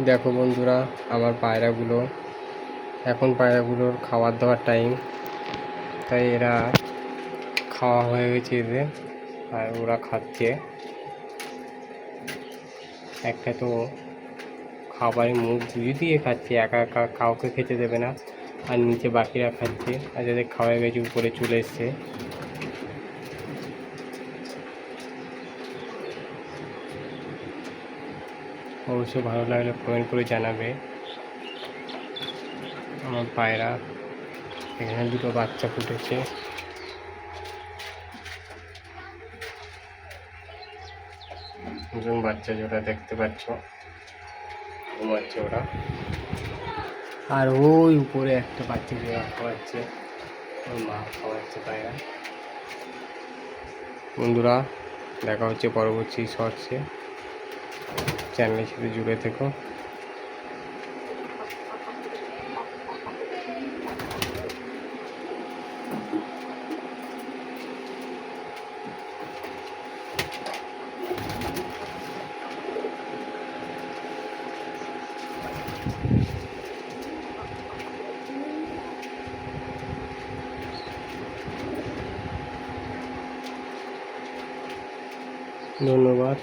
দেখো বন্ধুরা, আমার পায়রাগুলো এখন পায়রাগুলোর খাবার দাবার টাইম, তাই এরা খাওয়া হয়ে গেছে এদের, আর ওরা খাচ্ছে। একটা তো খাবারে মুখ ধুয়ে দিয়ে খাচ্ছে, একা একা কাউকে খেতে দেবে না, আর নিচে বাকিরা খাচ্ছে, আর যাদের খাওয়া গেছে উপরে চলে এসছে। অবশ্যই ভালো লাগলে কমেন্ট করে জানাবে। আমার পায়রা এখানে দুটো বাচ্চা ফুটেছে। নতুন বাচ্চা যেটা দেখতে পাচ্ছ, ঘুমাচ্ছে ওরা। আর ওই উপরে একটা বাচ্চা যেটা খাওয়াচ্ছে, ওর মা খাওয়াচ্ছে পায়রা। বন্ধুরা, দেখা হচ্ছে পরবর্তী শর্টসে। চ্যানেলের সাথে জুড়ে থেকো। ধন্যবাদ।